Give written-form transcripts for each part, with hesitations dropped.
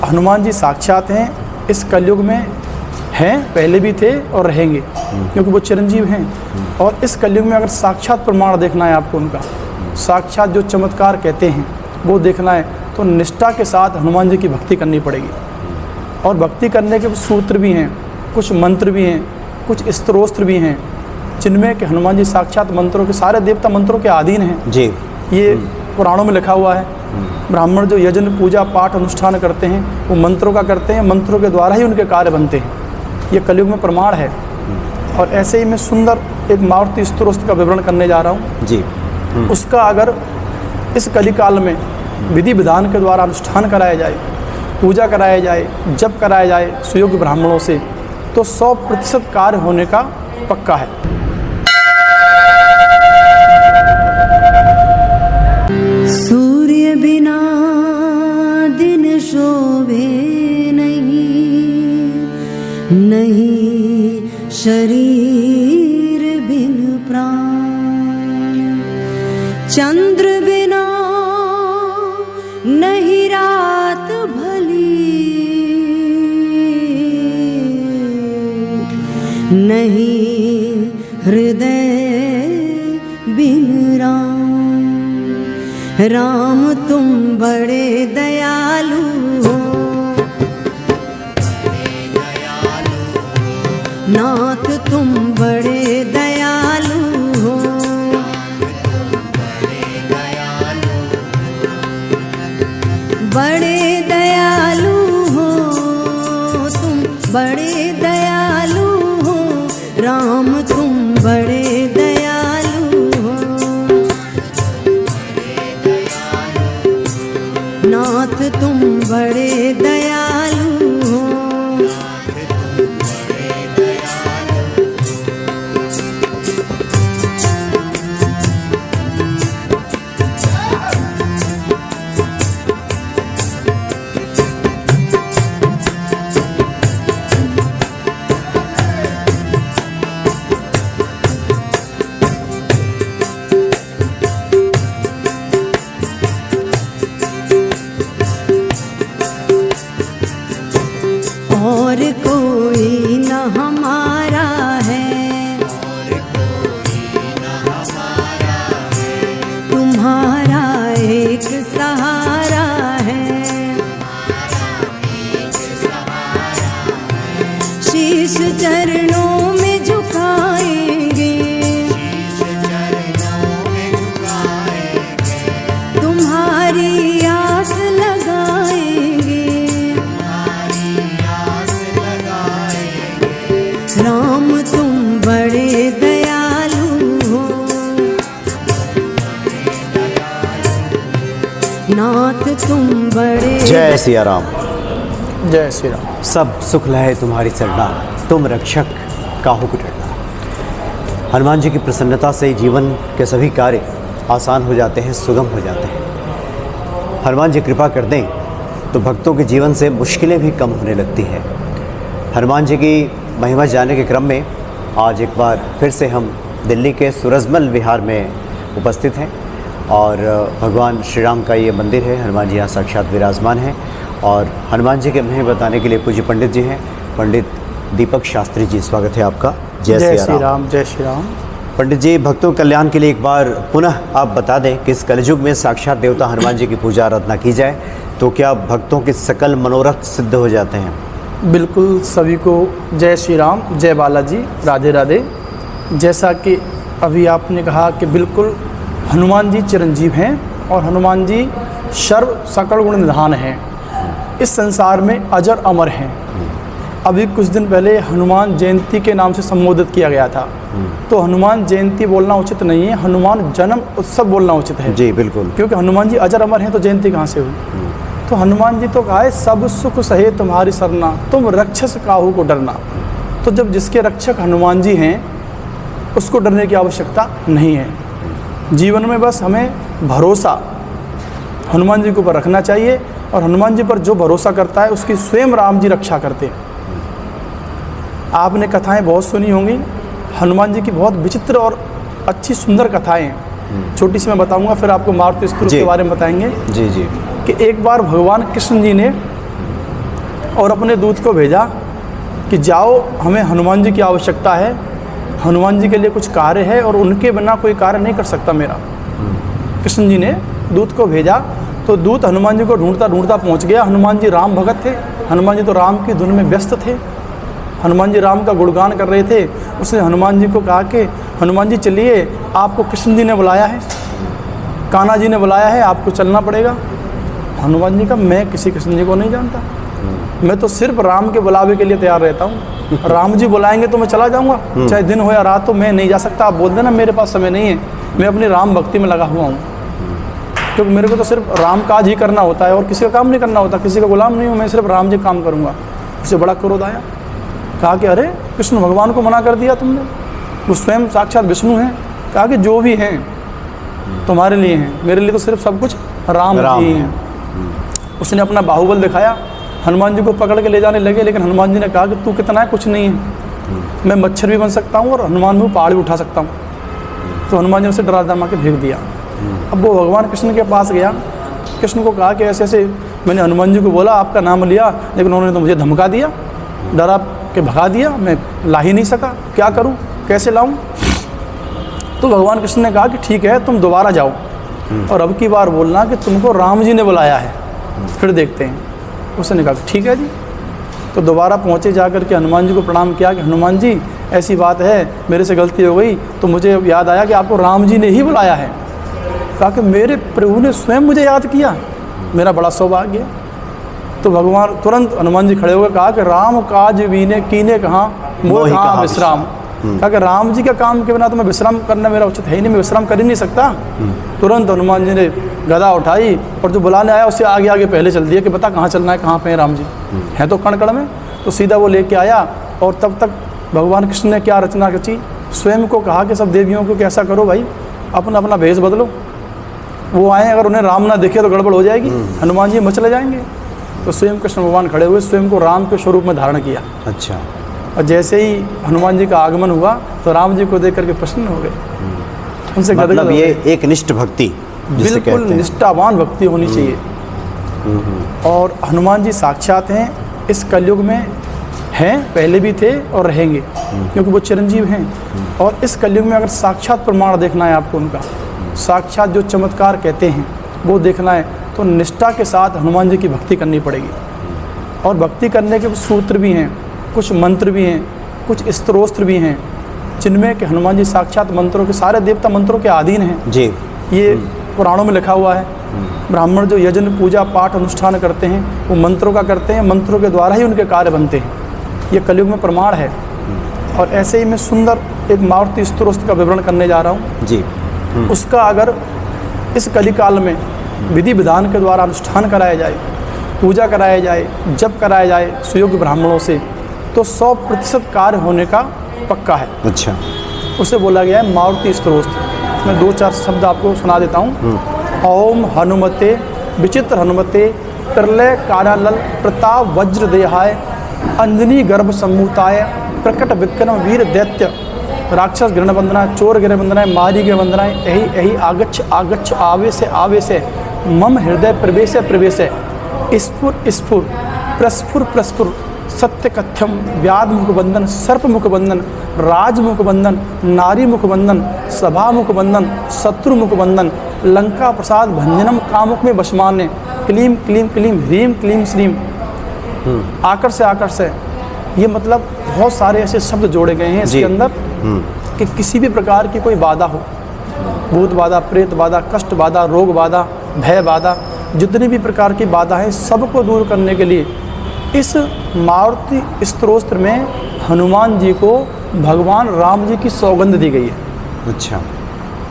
हनुमान जी साक्षात हैं, इस कलयुग में हैं, पहले भी थे और रहेंगे, क्योंकि वो चिरंजीव हैं। और इस कलयुग में अगर साक्षात प्रमाण देखना है आपको उनका, साक्षात जो चमत्कार कहते हैं वो देखना है, तो निष्ठा के साथ हनुमान जी की भक्ति करनी पड़ेगी। और भक्ति करने के सूत्र भी हैं, कुछ मंत्र भी हैं, कुछ स्त्रोत्र भी हैं, जिनमें कि हनुमान जी साक्षात मंत्रों के, सारे देवता मंत्रों के अधीन हैं जी। ये पुराणों में लिखा हुआ है। ब्राह्मण जो यजन पूजा पाठ अनुष्ठान करते हैं वो मंत्रों का करते हैं, मंत्रों के द्वारा ही उनके कार्य बनते हैं। ये कलयुग में प्रमाण है। और ऐसे ही मैं सुंदर एक मारुति स्तोत्र का विवरण करने जा रहा हूँ जी। उसका अगर इस कलिकाल में विधि विधान के द्वारा अनुष्ठान कराया जाए, पूजा कराया जाए, जप कराया जाए सुयोग्य ब्राह्मणों से, तो 100% कार्य होने का पक्का है। सूर्य बिना दिन शोभे नहीं, नहीं शरीर बिन प्राण, चंद्र बिना नहीं रात भली, नहीं हृदय बिन राम। राम तुम बड़े दयालु हो, नाथ तुम बड़े दयालु हो, बड़े दयालु हो तुम, बड़े दयालु हो राम तुम बड़े दयालु हो, नाथ तुम बड़े दयालु हो। और कोई न हमारा है, तुम्हारा एक सहारा है, शीश चरणों में झुकाएंगे, तुम्हारी आस लगाएंगे, राम तुम बड़े दयालु हो, नाथ तुम बड़े। जय सिया राम। जय श्री राम। सब सुख लहे तुम्हारी सरना, तुम रक्षक काहू को डरना। हनुमान जी की प्रसन्नता से जीवन के सभी कार्य आसान हो जाते हैं, सुगम हो जाते हैं। हनुमान जी कृपा कर दें तो भक्तों के जीवन से मुश्किलें भी कम होने लगती हैं। हनुमान जी की महिमा जानने के क्रम में आज एक बार फिर से हम दिल्ली के सूरजमल विहार में उपस्थित हैं और भगवान श्री राम का ये मंदिर है। हनुमान जी यहाँ साक्षात विराजमान हैं और हनुमान जी के महिमा बताने के लिए पूज्य पंडित जी हैं, पंडित दीपक शास्त्री जी। स्वागत है आपका। जय श्री राम। जय श्री राम। पंडित जी, भक्तों के कल्याण के लिए एक बार पुनः आप बता दें कि इस कलयुग में साक्षात देवता हनुमान जी की पूजा आराधना की जाए तो क्या भक्तों के सकल मनोरथ सिद्ध हो जाते हैं? बिल्कुल, सभी को जय श्री राम, जय बालाजी, राधे राधे। जैसा कि अभी आपने कहा कि बिल्कुल हनुमान जी चिरंजीव हैं और हनुमान जी सर्व सकल गुण निधान हैं, इस संसार में अजर अमर हैं। अभी कुछ दिन पहले हनुमान जयंती के नाम से संबोधित किया गया था, तो हनुमान जयंती बोलना उचित नहीं है, हनुमान जन्म उत्सव बोलना उचित है। जी बिल्कुल, क्योंकि हनुमान जी अजर अमर हैं तो जयंती कहाँ से हुई? तो हनुमान जी तो कहा है सब सुख सहे तुम्हारी सरना, तुम रक्षस काहू को डरना। तो जब जिसके रक्षक हनुमान जी हैं उसको डरने की आवश्यकता नहीं है। जीवन में बस हमें भरोसा हनुमान जी के ऊपर रखना चाहिए और हनुमान जी पर जो भरोसा करता है उसकी स्वयं राम जी रक्षा करते हैं। आपने कथाएं बहुत सुनी होंगी, हनुमान जी की बहुत विचित्र और अच्छी सुंदर कथाएं हैं। छोटी सी मैं बताऊंगा, फिर आपको मारुति स्तोत्र के बारे में बताएंगे। जी जी। कि एक बार भगवान कृष्ण जी ने और अपने दूत को भेजा कि जाओ, हमें हनुमान जी की आवश्यकता है, हनुमान जी के लिए कुछ कार्य है और उनके बिना कोई कार्य नहीं कर सकता मेरा। कृष्ण जी ने दूत को भेजा, तो दूत हनुमान जी को ढूंढता ढूंढता पहुंच गया। हनुमान जी राम भगत थे, हनुमान जी तो राम की धुन में व्यस्त थे, हनुमान जी राम का गुणगान कर रहे थे। उसने हनुमान जी को कहा कि हनुमान जी चलिए, आपको कृष्ण जी ने बुलाया है, कान्हा जी ने बुलाया है, आपको चलना पड़ेगा। हनुमान जी का मैं किसी कृष्ण जी को नहीं जानता, मैं तो सिर्फ राम के बुलावे के लिए तैयार रहता हूँ। राम जी बुलाएंगे तो मैं चला जाऊँगा, चाहे दिन हो या रात हो, मैं नहीं जा सकता। आप बोल देना मेरे पास समय नहीं है, मैं अपनी राम भक्ति में लगा हुआ हूँ, क्योंकि मेरे को तो सिर्फ राम काज ही करना होता है और किसी का काम नहीं करना होता, किसी का गुलाम नहीं हूँ, मैं सिर्फ राम जी काम करूँगा। उसे बड़ा क्रोध आया, कहा कि अरे कृष्ण भगवान को मना कर दिया तुमने, वो स्वयं साक्षात विष्णु हैं। कहा कि जो भी हैं तुम्हारे लिए हैं, मेरे लिए तो सिर्फ सब कुछ राम जी हैं। उसने अपना बाहुबल दिखाया, हनुमान जी को पकड़ के ले जाने लगे, लेकिन हनुमान जी ने कहा कि तू कितना है, कुछ नहीं है, मैं मच्छर भी बन सकता हूँ और हनुमान भी पहाड़ भी उठा सकता हूँ। तो हनुमान जी ने उसे डरा धमा के फेंक दिया। अब वो भगवान कृष्ण के पास गया, कृष्ण को कहा कि ऐसे ऐसे मैंने हनुमान जी को बोला, आपका नाम लिया, लेकिन उन्होंने तो मुझे धमका दिया, डरा के भगा दिया, मैं ला ही नहीं सका, क्या करूं, कैसे लाऊं। तो भगवान कृष्ण ने कहा कि ठीक है, तुम दोबारा जाओ और अब की बार बोलना कि तुमको राम जी ने बुलाया है, फिर देखते हैं। उसने कहा ठीक है जी। तो दोबारा पहुँचे, जाकर के हनुमान जी को प्रणाम किया कि हनुमान जी ऐसी बात है, मेरे से गलती हो गई, तो मुझे याद आया कि आपको राम जी ने ही बुलाया है। कहा कि मेरे प्रभु ने स्वयं मुझे याद किया, मेरा बड़ा सौभाग्य। तो भगवान तुरंत हनुमान जी खड़े होकर कहा कि राम काज वीने कीने कहाँ मोह कहाँ विश्राम। कहा कि राम जी का काम के बिना तो मैं विश्राम करना मेरा उचित है ही नहीं, मैं विश्राम कर ही नहीं सकता। तुरंत हनुमान जी ने गदा उठाई और जो बुलाने आया उससे आगे आगे पहले चल दिया कि बता कहाँ चलना है, कहाँ पे हैं राम जी, हैं तो कण में। तो सीधा वो लेके आया और तब तक भगवान कृष्ण ने क्या रचना रची, स्वयं को कहा कि सब देवियों को कैसा करो भाई, अपना अपना भेष बदलो, वो आए अगर उन्हें राम ना दिखे तो गड़बड़ हो जाएगी, हनुमान जी मचले जाएंगे। तो स्वयं कृष्ण भगवान खड़े हुए, स्वयं को राम के स्वरूप में धारण किया। अच्छा। और जैसे ही हनुमान जी का आगमन हुआ तो राम जी को देख करके प्रसन्न हो गए, उनसे मतलब ये एक निष्ठ भक्ति, बिल्कुल निष्ठावान भक्ति होनी चाहिए। और हनुमान जी साक्षात हैं, इस कलयुग में हैं, पहले भी थे और रहेंगे, क्योंकि वो चिरंजीव हैं। और इस कलयुग में अगर साक्षात प्रमाण देखना है आपको, उनका साक्षात जो चमत्कार कहते हैं वो देखना है, तो निष्ठा के साथ हनुमान जी की भक्ति करनी पड़ेगी। और भक्ति करने के कुछ सूत्र भी हैं, कुछ मंत्र भी हैं, कुछ स्तोत्र भी हैं, जिनमें कि हनुमान जी साक्षात मंत्रों के, सारे देवता मंत्रों के अधीन हैं जी। ये पुराणों में लिखा हुआ है। ब्राह्मण जो यजन पूजा पाठ अनुष्ठान करते हैं वो मंत्रों का करते हैं, मंत्रों के द्वारा ही उनके कार्य बनते हैं, ये कलयुग में प्रमाण है। और ऐसे ही मैं सुंदर एक मारुति स्तोत्र का विवरण करने जा रहा हूँ जी। उसका अगर इस कलिकाल में विधि विधान के द्वारा अनुष्ठान कराया जाए, पूजा कराया जाए, जप कराया जाए सुयोग्य ब्राह्मणों से, तो 100% कार्य होने का पक्का है। अच्छा। उसे बोला गया है मारुति स्तोत्र। मैं 2-4 शब्द आपको सुना देता हूँ। ओम हनुमते विचित्र हनुमते प्रलय कारालल प्रताप वज्र देहाय अंजनी गर्भ सम्मुताय प्रकट विक्रम वीर दैत्य राक्षस गृण वंदनाएं चोर गृह वंदनाएं मारी गृह वंदनाएं यही यही आगच्छ आगच्छ आवेश मम हृदय प्रवेश स्फुर स्फुर प्रस्फुर प्रस्फुर सत्य कथ्यम व्याध मुखबंधन सर्प मुखबंधन राज मुखबंधन नारी मुखबंधन सभा मुखबंधन शत्रु मुखबंधन लंका प्रसाद भंजनम कामुक में बशमान्य क्लीम क्लीम क्लीम ह्रीम क्लीम श्रीम। आकर से ये मतलब बहुत सारे ऐसे शब्द जोड़े गए हैं इसके अंदर कि किसी भी प्रकार की कोई बाधा हो, भूत बाधा, प्रेत बाधा, कष्ट बाधा, रोग बाधा, भय बाधा, जितनी भी प्रकार की बाधा है सबको दूर करने के लिए इस मारुति स्तोत्र में हनुमान जी को भगवान राम जी की सौगंध दी गई है। अच्छा।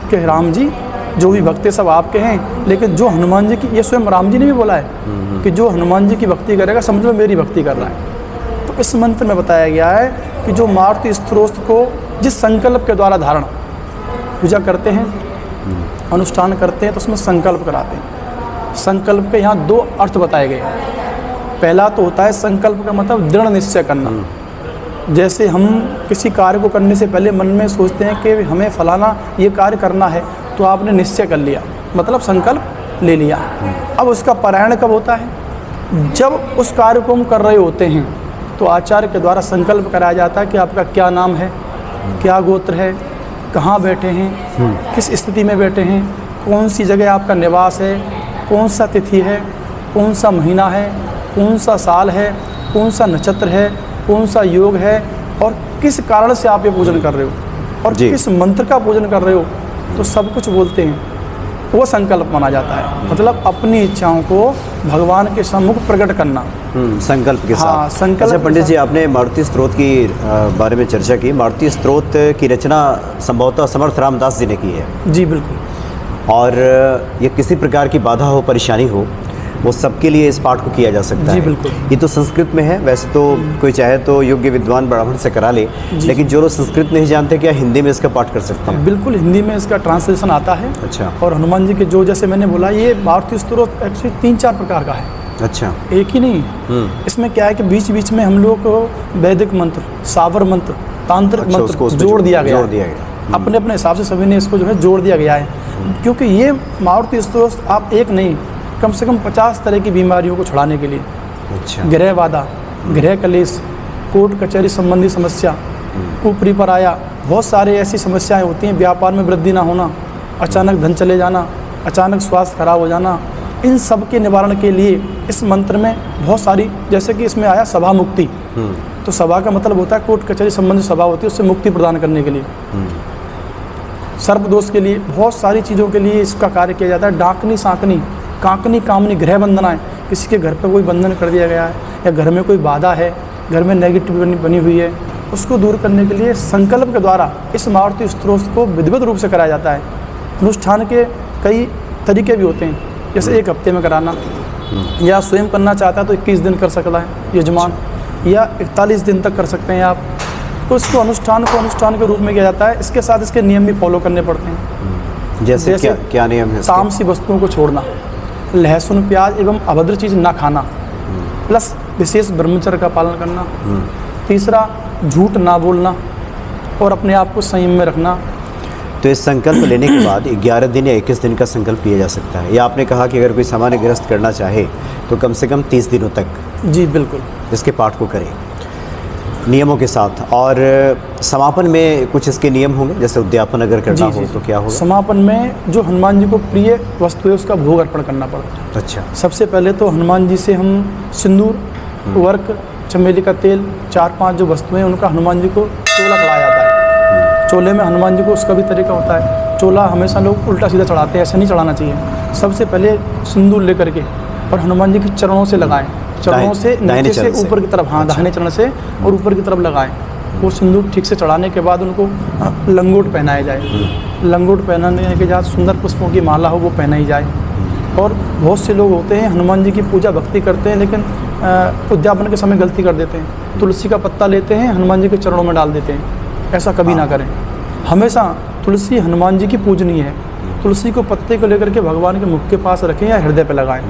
कि राम जी जो भी भक्त सब आपके हैं, लेकिन जो हनुमान जी की, ये स्वयं राम जी ने भी बोला है कि जो हनुमान जी की भक्ति करेगा समझ लो मेरी भक्ति कर रहा है। तो इस मंत्र में बताया गया है कि जो मारुति स्तोत्र को जिस संकल्प के द्वारा धारण पूजा करते हैं, अनुष्ठान करते हैं, तो उसमें संकल्प कराते हैं। संकल्प के यहाँ 2 अर्थ बताए गए हैं। पहला तो होता है संकल्प का मतलब दृढ़ निश्चय करना। जैसे हम किसी कार्य को करने से पहले मन में सोचते हैं कि हमें फलाना ये कार्य करना है, तो आपने निश्चय कर लिया, मतलब संकल्प ले लिया। अब उसका पारायण कब होता है? जब उस कार्य को हम कर रहे होते हैं तो आचार्य के द्वारा संकल्प कराया जाता है कि आपका क्या नाम है, क्या गोत्र है, कहाँ बैठे हैं, किस स्थिति में बैठे हैं, कौन सी जगह आपका निवास है, कौन सा तिथि है, कौन सा महीना है, कौन सा साल है, कौन सा नक्षत्र है, कौन सा योग है और किस कारण से आप ये पूजन कर रहे हो और किस मंत्र का पूजन कर रहे हो, तो सब कुछ बोलते हैं। वो संकल्प माना जाता है, मतलब अपनी इच्छाओं को भगवान के सम्मुख प्रकट करना संकल्प के साथ। हाँ, संकल्प। अच्छा पंडित जी, आपने मारुति स्तोत्र की बारे में चर्चा की। मारुति स्तोत्र की रचना संभवतः समर्थ रामदास जी ने की है। जी बिल्कुल। और ये किसी प्रकार की बाधा हो, परेशानी हो, वो सबके लिए इस पाठ को किया जा सकता है। जी बिल्कुल। ये तो संस्कृत में है, वैसे तो कोई चाहे तो योग्य विद्वान ब्राह्मण से करा ले, लेकिन जो लोग संस्कृत नहीं जानते, क्या हिंदी में इसका पाठ कर सकते हैं? बिल्कुल, हिंदी में इसका ट्रांसलेशन आता है। अच्छा। और हनुमान जी के जो, जैसे मैंने बोला, ये मारुति स्तोत्र एक्चुअली 3-4 प्रकार का है। अच्छा। एक ही नहीं है। इसमें क्या है कि बीच बीच में हम लोग को वैदिक मंत्र, सावर मंत्र, तांत्रिक मंत्र जोड़ दिया गया। अपने अपने हिसाब से सभी ने इसको जो है जोड़ दिया गया है, क्योंकि ये मारुति स्तोत्र आप एक नहीं, कम से कम 50 तरह की बीमारियों को छुड़ाने के लिए। अच्छा। गृह बाधा, गृह कलेश, कोर्ट कचहरी संबंधी समस्या, ऊपरी पर आया, बहुत सारे ऐसी समस्याएं होती हैं। व्यापार में वृद्धि ना होना, अचानक धन चले जाना, अचानक स्वास्थ्य खराब हो जाना, इन सब के निवारण के लिए इस मंत्र में बहुत सारी, जैसे कि इसमें आया सभा मुक्ति, तो सभा का मतलब होता है कोर्ट कचहरी संबंधी सभा होती है, उससे मुक्ति प्रदान करने के लिए। सर्प दोष के लिए, बहुत सारी चीज़ों के लिए इसका कार्य किया जाता है। डाकनी सांकनी, कांकनी कामनी, गृह बंधनाएं, किसी के घर पर कोई बंधन कर दिया गया है या घर में कोई बाधा है, घर में नेगेटिव बनी हुई है, उसको दूर करने के लिए संकल्प के द्वारा इस मारुति स्तोत्र को विधिवत रूप से कराया जाता है। अनुष्ठान के कई तरीके भी होते हैं, जैसे 1 हफ्ते में कराना, या स्वयं करना चाहता है तो 21 दिन कर सकता है यजमान, या 41 दिन तक कर सकते हैं आप। तो इसको अनुष्ठान के रूप में किया जाता है। इसके साथ इसके नियम भी फॉलो करने पड़ते हैं। जैसे क्या नियम है? तामसी वस्तुओं को छोड़ना, लहसुन प्याज एवं अभद्र चीज़ ना खाना, प्लस विशेष ब्रह्मचर्य का पालन करना। तीसरा, झूठ ना बोलना और अपने आप को संयम में रखना। तो इस संकल्प लेने के बाद 11 दिन या 21 दिन का संकल्प लिया जा सकता है, या आपने कहा कि अगर कोई सामान्य गृहस्थ करना चाहे तो कम से कम 30 दिनों तक जी बिल्कुल इसके पाठ को करें नियमों के साथ। और समापन में कुछ इसके नियम होंगे, जैसे उद्यापन अगर करना हो तो क्या होगा? समापन में जो हनुमान जी को प्रिय वस्तु है उसका भोग अर्पण करना पड़ता है। अच्छा। सबसे पहले तो हनुमान जी से हम सिंदूर, वर्क, चमेली का तेल, 4-5 जो वस्तुएं, उनका हनुमान जी को चोला चढ़ाया जाता है। चोले में हनुमान जी को उसका भी तरीका होता है। चोला हमेशा लोग उल्टा सीधा चढ़ाते हैं, ऐसा नहीं चढ़ाना चाहिए। सबसे पहले सिंदूर लेकर के और हनुमान जी के चरणों से लगाएं, चरणों से नीचे से ऊपर की तरफ, हाँ, दाहिने चरण से और ऊपर की तरफ लगाएं। वो सिंदूर ठीक से चढ़ाने के बाद उनको लंगोट पहनाया जाए। लंगोट पहनाने के बाद सुंदर पुष्पों की माला हो वो पहनाई जाए। और बहुत से लोग होते हैं हनुमान जी की पूजा भक्ति करते हैं, लेकिन उद्यापन के समय गलती कर देते हैं। तुलसी का पत्ता लेते हैं, हनुमान जी के चरणों में डाल देते हैं। ऐसा कभी ना करें। हमेशा तुलसी हनुमान जी की पूजनीय है। तुलसी को पत्ते को लेकर के भगवान के मुख के पास रखें या हृदय पर लगाएं,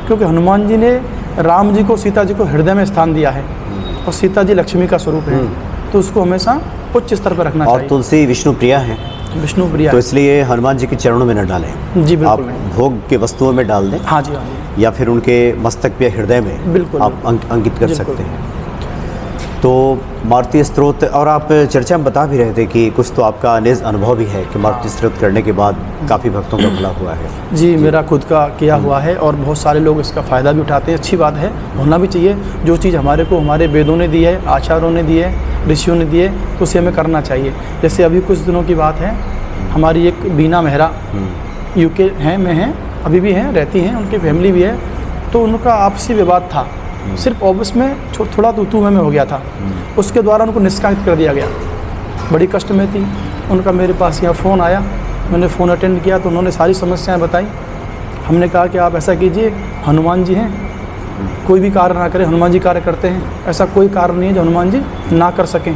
क्योंकि हनुमान जी ने राम जी को, सीता जी को हृदय में स्थान दिया है और सीता जी लक्ष्मी का स्वरूप है, तो उसको हमेशा उच्च स्तर पर रखना चाहिए। और तुलसी विष्णु प्रिया है, विष्णु प्रिया, तो इसलिए हनुमान जी के चरणों में न डालें। जी बिल्कुल आप नहीं। भोग के वस्तुओं में डाल दें। हाँ जी, हाँ जी। या फिर उनके मस्तक पे, हृदय में बिल्कुल आप अंकित कर सकते हैं। तो मारुति स्तोत्र, और आप चर्चा में बता भी रहे थे कि कुछ तो आपका निज अनुभव भी है कि मारुति स्तोत्र करने के बाद काफ़ी भक्तों का भला हुआ है। जी, मेरा खुद का किया हुआ है और बहुत सारे लोग इसका फ़ायदा भी उठाते हैं। अच्छी बात है, होना भी चाहिए। जो चीज़ हमारे को हमारे वेदों ने दी है, आचार्यों ने दी है, ऋषियों ने दी है, तो उसे हमें करना चाहिए। जैसे अभी कुछ दिनों की बात है, हमारी एक बीना मेहरा यूके में हैं, अभी भी हैं, रहती हैं, उनकी फैमिली भी है। तो उनका आपसी विवाद था, सिर्फ ऑफिस में थोड़ा तू में हो गया था। उसके द्वारा उनको निष्कासित कर दिया गया। बड़ी कष्ट में थी। उनका मेरे पास यहाँ फ़ोन आया, मैंने फ़ोन अटेंड किया तो उन्होंने सारी समस्याएं बताई। हमने कहा कि आप ऐसा कीजिए, हनुमान जी हैं, कोई भी कार्य ना करें, हनुमान जी कार्य करते हैं। ऐसा कोई कार्य नहीं है जो हनुमान जी ना कर सकें,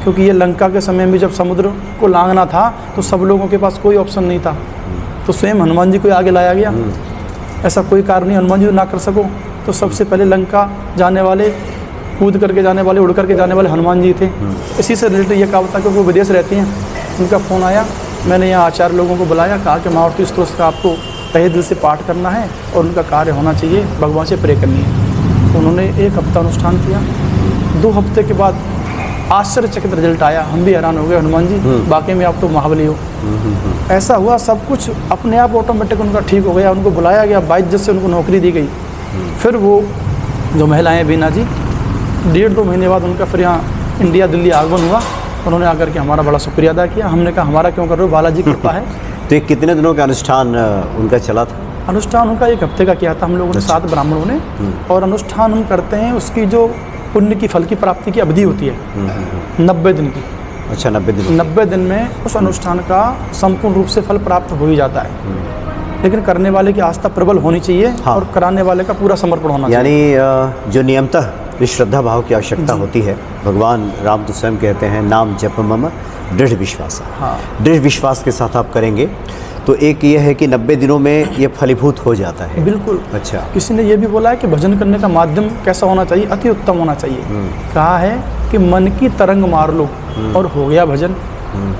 क्योंकि ये लंका के समय में जब समुद्र को लांघना था तो सब लोगों के पास कोई ऑप्शन नहीं था, तो स्वयं हनुमान जी को आगे लाया गया। ऐसा कोई कार्य नहीं हनुमान जी ना कर सको, तो सबसे पहले लंका जाने वाले, कूद करके जाने वाले, उड़ करके जाने वाले हनुमान जी थे। इसी से रिलेटेड ये कहावत था, क्योंकि वो विदेश रहती हैं। उनका फ़ोन आया, मैंने यहाँ आचार्य लोगों को बुलाया, कहा कि मारुति स्तोत्र का आपको तहे दिल से पाठ करना है और उनका कार्य होना चाहिए, भगवान से प्रे करनी है। उन्होंने 1 हफ्ता अनुष्ठान किया। 2 हफ्ते के बाद आश्चर्यचकित रिजल्ट आया। हम भी हैरान हो गए, हनुमान जी वाकई में आप तो महाबली हो। ऐसा हुआ, सब कुछ अपने आप ऑटोमेटिक उनका ठीक हो गया। उनको बुलाया गया, 22 जज से उनको नौकरी दी गई। फिर वो जो महिलाएं बीना जी, 1.5-2 महीने बाद उनका फिर यहाँ इंडिया दिल्ली आगमन हुआ। उन्होंने आकर के हमारा बड़ा शुक्रिया अदा किया। हमने कहा हमारा क्यों कर रहे हो, बालाजी कृपा है। तो ये कितने दिनों का अनुष्ठान उनका चला था? अनुष्ठान उनका 1 हफ्ते का किया था हम लोगों ने, 7 ब्राह्मणों ने। और अनुष्ठान हम करते हैं, उसकी जो पुण्य की फल की प्राप्ति की अवधि होती है 90 दिन की। अच्छा, 90 दिन। 90 दिन में उस अनुष्ठान का संपूर्ण रूप से फल प्राप्त हो ही जाता है। लेकिन करने वाले की आस्था प्रबल होनी चाहिए। हाँ। और कराने वाले का पूरा समर्पण होना चाहिए। यानी जो नियमतः इस श्रद्धा भाव की आवश्यकता होती है, भगवान राम तो स्वयं कहते हैं, नाम जप मम दृढ़ विश्वास। हाँ। दृढ़ विश्वास के साथ आप करेंगे तो एक ये है कि 90 दिनों में ये फलीभूत हो जाता है। बिल्कुल। अच्छा। किसी ने ये भी बोला है कि भजन करने का माध्यम कैसा होना चाहिए, अति उत्तम होना चाहिए। कहा है कि मन की तरंग मार लो और हो गया भजन।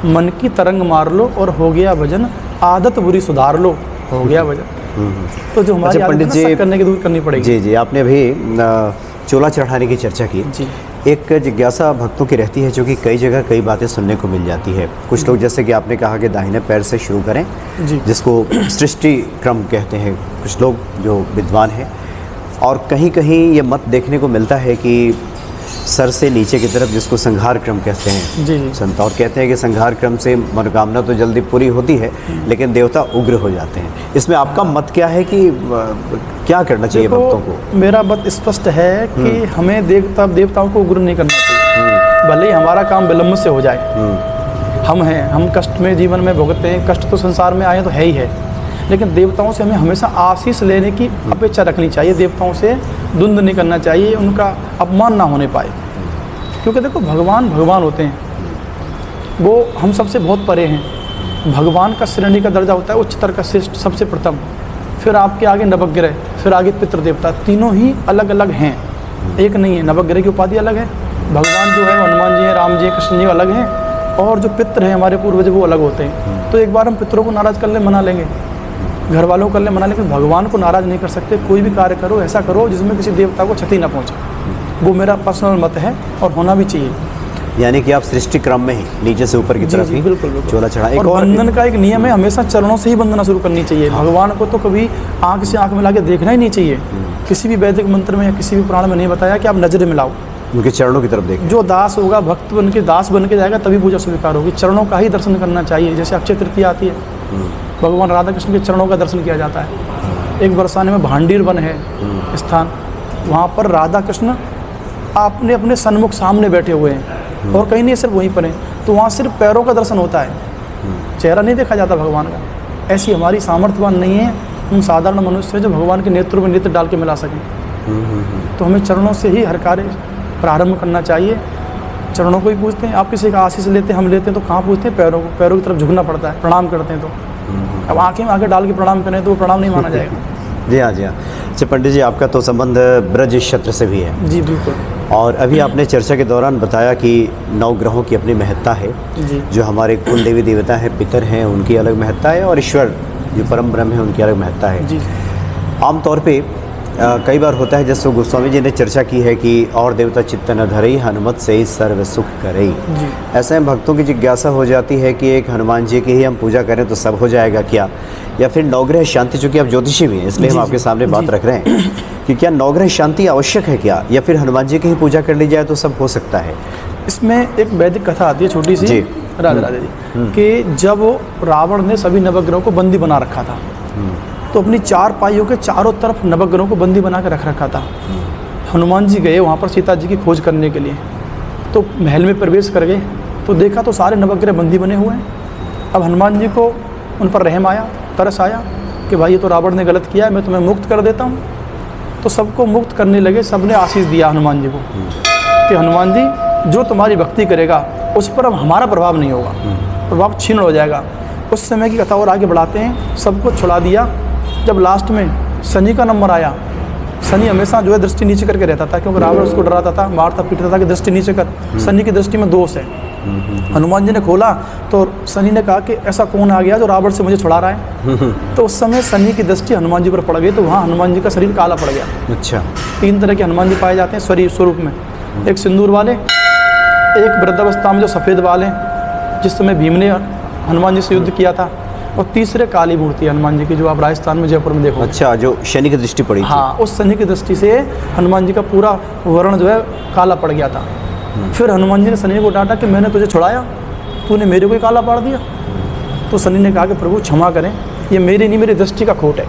मन की तरंग मार लो और हो गया भजन, आदत बुरी सुधार लो, हो गया भजन। तो जो हमारी अच्छा, आदत पंडित है जी, ना, सब करने की दूर करनी पड़ेगी। जी जी, आपने अभी चोला चढ़ाने की चर्चा की। जी। एक जिज्ञासा भक्तों की रहती है जो कि कई जगह कई बातें सुनने को मिल जाती है। कुछ लोग, जैसे कि आपने कहा कि दाहिने पैर से शुरू करें, जी। जिसको सृष्टि क्रम कहते हैं कुछ लोग जो विद्वान हैं, और कहीं कहीं ये मत देखने को मिलता है कि सर से नीचे की तरफ, जिसको संघार क्रम कहते हैं। जी जी। संत और कहते हैं कि संघार क्रम से मनोकामना तो जल्दी पूरी होती है, लेकिन देवता उग्र हो जाते हैं। इसमें आपका मत क्या है कि क्या करना चाहिए भक्तों को? मेरा मत स्पष्ट है कि हमें देवताओं को उग्र नहीं करना चाहिए। भले ही हमारा काम विलम्ब से हो जाए। हम हैं, हम कष्ट में जीवन में भुगतते हैं। कष्ट तो संसार में आए तो है ही है, लेकिन देवताओं से हमें हमेशा आशीष लेने की अपेक्षा रखनी चाहिए। देवताओं से द्वंद्व नहीं करना चाहिए, उनका अपमान ना होने पाए। क्योंकि देखो, भगवान भगवान होते हैं, वो हम सबसे बहुत परे हैं। भगवान का श्रेणी का दर्जा होता है उच्चतर का, श्रेष्ठ, सबसे प्रथम। फिर आपके आगे नवग्रह, फिर आगे पितृ देवता। तीनों ही अलग अलग हैं, एक नहीं है। नवग्रह की उपाधि अलग है, भगवान जो है वो हनुमान जी हैं, राम जी हैं, कृष्ण जी अलग हैं। और जो पितृ हैं हमारे पूर्वज, वो अलग होते हैं। तो एक बार हम पितरों को नाराज़ कर ले, मना लेंगे, घर वालों को कर ले, मना, लेकिन भगवान को नाराज़ नहीं कर सकते। कोई भी कार्य करो, ऐसा करो जिसमें किसी देवता को क्षति ना पहुँचे। वो मेरा पर्सनल मत है और होना भी चाहिए। यानी कि आप सृष्टि क्रम में ही नीचे से ऊपर की तरफ ही बिल्कुल बिल्कुल चोला चढ़ा। और बंधन का एक नियम है, हमेशा चरणों से ही बंधना शुरू करनी चाहिए। भगवान को तो कभी आंख से आंख मिला के देखना ही नहीं चाहिए। किसी भी वैदिक मंत्र में या किसी भी पुराण में नहीं बताया कि आप नजरें मिलाओ। उनके चरणों की तरफ देखें। जो दास होगा, भक्त बन के दास बन के जाएगा, तभी पूजा स्वीकार होगी। चरणों का ही दर्शन करना चाहिए। जैसे अक्षय तृतीया आती है, भगवान राधा कृष्ण के चरणों का दर्शन किया जाता है। एक बरसाने में भांडीर वन है स्थान, वहाँ पर राधा कृष्ण आपने अपने सन्मुख सामने बैठे हुए हैं, और कहीं नहीं, सिर्फ वहीं पर हैं। तो वहाँ सिर्फ पैरों का दर्शन होता है, चेहरा नहीं देखा जाता भगवान का। ऐसी हमारी सामर्थ्यवान नहीं है, हम साधारण मनुष्य हैं जो भगवान के नेत्र में नेत्र डाल के मिला सकें। तो हमें चरणों से ही हर कार्य प्रारंभ करना चाहिए। चरणों को ही पूछते हैं। आप किसी का आशीष लेते हैं, हम लेते हैं तो कहाँ पूछते हैं? पैरों को। पैरों की तरफ झुकना पड़ता है, प्रणाम करते हैं। तो अब आँखें में आके डाल के प्रणाम करें तो वो प्रणाम नहीं माना जाएगा। जी हाँ, जी हाँ। अच्छा पंडित जी, आपका तो संबंध ब्रज क्षेत्र से भी है। जी बिल्कुल। और अभी आपने चर्चा के दौरान बताया कि 9 ग्रहों की अपनी महत्ता है। जी। जो हमारे कुल देवी देवता हैं, पितर हैं, उनकी अलग महत्ता है, और ईश्वर जो परम ब्रह्म है, उनकी अलग महत्ता है। जी। आमतौर पे कई बार होता है, जैसे गोस्वामी जी ने चर्चा की है कि और देवता चित्त न धरई, हनुमत से ही सर्व सुख करई। जी। ऐसे में भक्तों की जिज्ञासा हो जाती है कि एक हनुमान जी की ही हम पूजा करें तो सब हो जाएगा क्या, या फिर नवग्रह शांति, चूँकि आप ज्योतिषी भी हैं इसलिए हम आपके सामने बात रख रहे हैं कि क्या नवग्रह शांति आवश्यक है क्या, या फिर हनुमान जी की ही पूजा कर ली जाए तो सब हो सकता है? इसमें एक वैदिक कथा आती है छोटी सी, जी। राधे राधे जी, कि जब रावण ने सभी नवग्रहों को बंदी बना रखा था, तो अपनी 4 पाइयों के चारों तरफ नवग्रहों को बंदी बना के रख रखा था। हनुमान जी गए वहाँ पर सीता जी की खोज करने के लिए, तो महल में प्रवेश कर गए, तो देखा तो सारे नवग्रह बंदी बने हुए हैं। अब हनुमान जी को उन पर रहम आया, तरस आया कि भाई ये तो रावण ने गलत किया है, मैं तुम्हें मुक्त कर देता हूँ। तो सबको मुक्त करने लगे। सबने आशीष दिया हनुमान जी को कि हनुमान जी, जो तुम्हारी भक्ति करेगा उस पर अब हमारा प्रभाव नहीं होगा, प्रभाव छीन हो जाएगा। उस समय की कथा और आगे बढ़ाते हैं। सबको छुड़ा दिया। जब लास्ट में शनि का नंबर आया, शनि हमेशा जो है दृष्टि नीचे करके रहता था, क्योंकि रावण उसको डराता था, मारता पीटता था कि दृष्टि नीचे कर। शनि की दृष्टि में दोष है, हनुमान जी ने खोला तो शनि ने कहा कि ऐसा कौन आ गया जो रावण से मुझे छुड़ा रहा है। तो उस समय शनि की दृष्टि हनुमान जी पर पड़ गई, तो वहाँ हनुमान जी का शरीर काला पड़ गया। अच्छा। 3 तरह के हनुमान जी पाए जाते हैं शरीर स्वरूप में, एक सिंदूर वाले, एक वृद्धावस्था में जो सफ़ेद बाल हैं जिस समय भीम ने हनुमान जी से युद्ध किया था, और तीसरे काली मूर्ति हनुमान जी की जो आप राजस्थान में जयपुर में देखो। अच्छा, जो शनि की दृष्टि पड़ी थी। हाँ, उस शनि की दृष्टि से हनुमान जी का पूरा वर्ण जो है काला पड़ गया था। फिर हनुमान जी ने शनि को डांटा कि मैंने तुझे छुड़ाया, तूने मेरे को ही काला पाड़ दिया। तो शनि ने कहा कि प्रभु क्षमा करें, ये मेरी नहीं, मेरी दृष्टि का खोट है।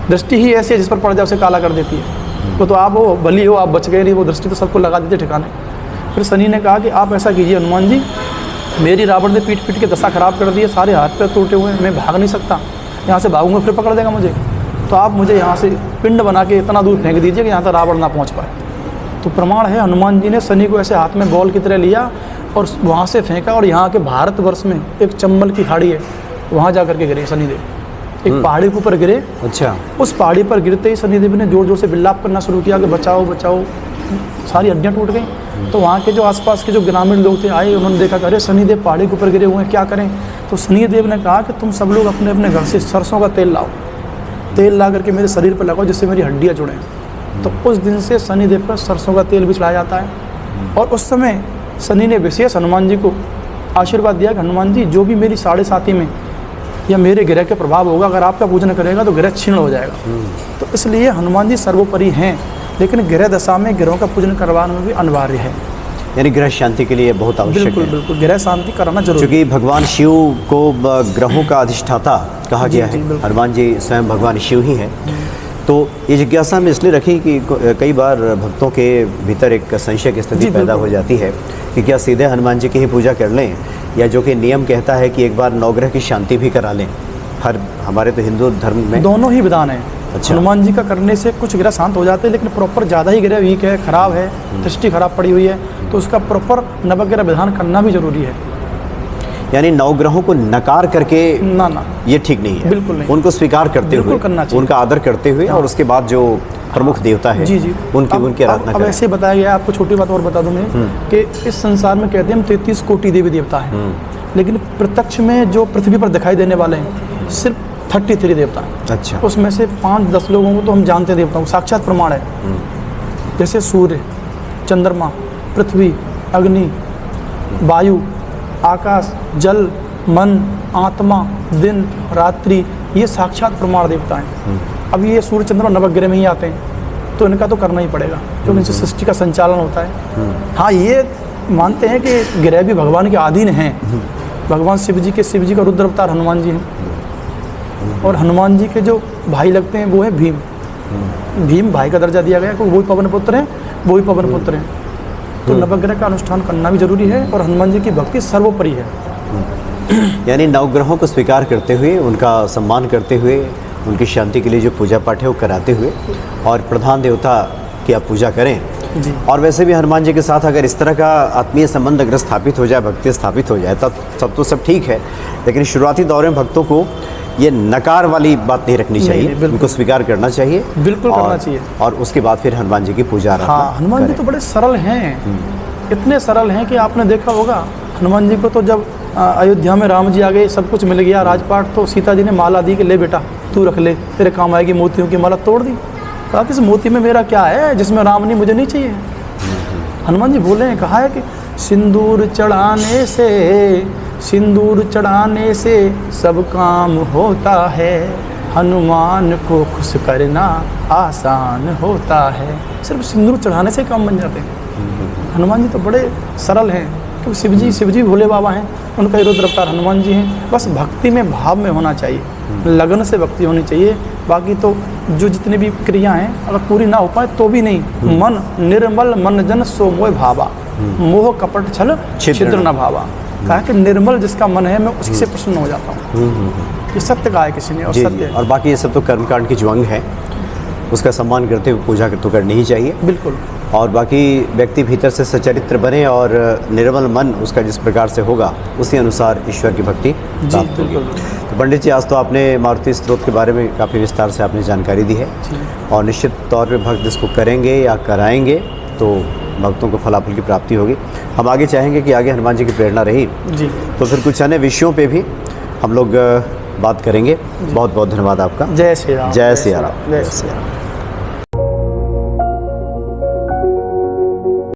दृष्टि ही ऐसी है जिस पर पड़ जाए उसे काला कर देती है। वो तो आप हो बली हो, आप बच गए नहीं, वो दृष्टि तो सबको लगा देती ठिकाने। फिर शनि ने कहा कि आप ऐसा कीजिए हनुमान जी, मेरी रावण ने पीट पीट के दशा खराब कर दी है, सारे हाथ पैर टूटे हुए हैं, मैं भाग नहीं सकता, यहाँ से भागूंगा फिर पकड़ देगा मुझे, तो आप मुझे यहाँ से पिंड बना के इतना दूर फेंक दीजिए कि यहाँ तक रावण ना पहुँच पाए। तो प्रमाण है हनुमान जी ने शनि को ऐसे हाथ में बॉल की तरह लिया और वहाँ से फेंका, और यहाँ के भारतवर्ष में एक चंबल की खाड़ी है, वहाँ जा करके गिरे शनिदेव, एक पहाड़ी के ऊपर गिरे। अच्छा। उस पहाड़ी पर गिरते ही शनिदेव ने जोर जोर से विलाप करना शुरू किया कि बचाओ बचाओ, सारी हड्डियाँ टूट गई। तो वहाँ के जो आसपास के जो ग्रामीण लोग थे आए, उन्होंने देखा अरे शनिदेव पहाड़ी के ऊपर गिरे हुए हैं, क्या करें। तो शनिदेव ने कहा कि तुम सब लोग अपने अपने घर से सरसों का तेल लाओ, तेल ला करके मेरे शरीर पर लगाओ जिससे मेरी हड्डियाँ जुड़ें। तो उस दिन से शनिदेव पर सरसों का तेल भी चढ़ाया जाता है। और उस समय शनि ने विशेष हनुमान जी को आशीर्वाद दिया कि हनुमान जी, जो भी मेरी 7.5 में या मेरे ग्रह के प्रभाव होगा, अगर आपका पूजन करेगा तो ग्रह क्षीण हो जाएगा। तो इसलिए हनुमान जी सर्वोपरि हैं, लेकिन ग्रह दशा में ग्रहों का पूजन करवाना भी अनिवार्य है। यानी ग्रह शांति के लिए बहुत आवश्यक है। बिल्कुल बिल्कुल, ग्रह शांति कराना जरूरी है। क्योंकि भगवान शिव को ग्रहों का अधिष्ठाता कहा गया है, हनुमान जी स्वयं भगवान शिव ही हैं। तो ये जिज्ञासा में इसलिए रखी कि कई बार भक्तों के भीतर एक संशय की स्थिति पैदा हो जाती है कि क्या सीधे हनुमान जी की ही पूजा कर लें, या जो कि नियम कहता है कि एक बार नवग्रह की शांति भी करा लें। हमारे तो हिंदू धर्म में दोनों ही विधान है। अच्छा। हनुमान जी का करने से कुछ ग्रह शांत हो जाते हैं, लेकिन प्रॉपर ज़्यादा ही ग्रह वीक है, खराब है, दृष्टि खराब पड़ी हुई है, तो उसका प्रॉपर नवग्रह विधान करना भी जरूरी है। यानी नवग्रहों को नकार करके ना ये ठीक नहीं है। बिल्कुल नहीं, उनको स्वीकार करते बिल्कुल हुए, करना चाहिए। उनका आदर करते हुए, और उसके बाद जो प्रमुख देवता है जी उनकी आराधना अब करें। ऐसे बताया गया, आपको छोटी बात और बता दूं मैं कि इस संसार में कहते हैं हम 33 कोटि देवी देवता हैं, लेकिन प्रत्यक्ष में जो पृथ्वी पर दिखाई देने वाले हैं सिर्फ 33 देवता हैं। अच्छा। उसमें से 5-10 लोगों को तो हम जानते हैं देवताओं, साक्षात प्रमाण है। जैसे सूर्य, चंद्रमा, पृथ्वी, अग्नि, वायु, आकाश, जल, मन, आत्मा, दिन, रात्रि, ये साक्षात प्रमाण देवता हैं। अब ये सूर्य चंद्रमा नवग्रह में ही आते हैं, तो इनका तो करना ही पड़ेगा, क्योंकि इनसे सृष्टि का संचालन होता है। हाँ, ये मानते हैं कि ग्रह भी भगवान के अधीन हैं। भगवान शिव जी का रुद्र अवतार हनुमान जी हैं, और हनुमान जी के जो भाई लगते हैं वो है भीम। भीम भाई का दर्जा दिया गया, क्योंकि वही पवन पुत्र हैं, वही पवन पुत्र हैं। तो नवग्रह का अनुष्ठान करना भी जरूरी है, और हनुमान जी की भक्ति सर्वोपरि है। यानी नवग्रहों को स्वीकार करते हुए, उनका सम्मान करते हुए, उनकी शांति के लिए जो पूजा पाठ है वो कराते हुए, और प्रधान देवता की आप पूजा करें जी। और वैसे भी हनुमान जी के साथ अगर इस तरह का आत्मीय संबंध अगर स्थापित हो जाए, भक्ति स्थापित हो जाए, तब सब तो सब ठीक है। लेकिन शुरुआती दौर में भक्तों को ये नकार वाली बात नहीं रखनी चाहिए, उनको स्वीकार करना चाहिए, बिल्कुल करना चाहिए, और उसके बाद फिर हनुमान जी की पूजा आराधना। हाँ, हनुमान जी तो बड़े सरल हैं, इतने सरल हैं कि आपने देखा होगा हनुमान जी को तो जब अयोध्या में राम जी आ गए, सब कुछ मिल गया, राजपाट, तो सीता जी ने माला दी कि ले बेटा तू रख ले, तेरे काम आएगी। मोतियों की माला तोड़ दी, कहा कि इस मोती में मेरा क्या है जिसमें राम नहीं, मुझे नहीं चाहिए। हनुमान जी बोले हैं, कहा है कि सिंदूर चढ़ाने से सब काम होता है, हनुमान को खुश करना आसान होता है। सिर्फ सिंदूर चढ़ाने से काम बन जाते हैं। हनुमान जी तो बड़े सरल हैं, क्योंकि शिव जी भोले बाबा हैं, उनका रुद्र अवतार हनुमान जी हैं। बस भक्ति में भाव में होना चाहिए, लगन से भक्ति होनी चाहिए। बाकी तो जो जितनी भी क्रिया हैं अगर पूरी ना हो पाए तो भी नहीं, मन निर्मल मन जन सो मोह भावा, मोह कपट छल छिद्र न भावा। कहा कि निर्मल जिसका मन है मैं उसी से प्रसन्न हो जाता हूँ। ये सत्य कहा है किसी ने, और सत्य है। और बाकी ये सब तो कर्मकांड की जो अंग है उसका सम्मान करते हुए पूजा तो करनी ही चाहिए। बिल्कुल। और बाकी व्यक्ति भीतर से सचरित्र बने और निर्मल मन उसका जिस प्रकार से होगा उसी अनुसार ईश्वर की भक्ति प्राप्त होगी। तो पंडित जी, आज तो आपने मारुति स्तोत्र के बारे में काफ़ी विस्तार से आपने जानकारी दी है, और निश्चित तौर पे भक्त इसको करेंगे या कराएंगे तो भक्तों को फलाफल की प्राप्ति होगी। हम आगे चाहेंगे कि आगे हनुमान जी की प्रेरणा रही जी। तो फिर कुछ अन्य विषयों पे भी हम लोग बात करेंगे। बहुत बहुत धन्यवाद आपका। जय श्री राम। जय सिया राम। जय श्री राम।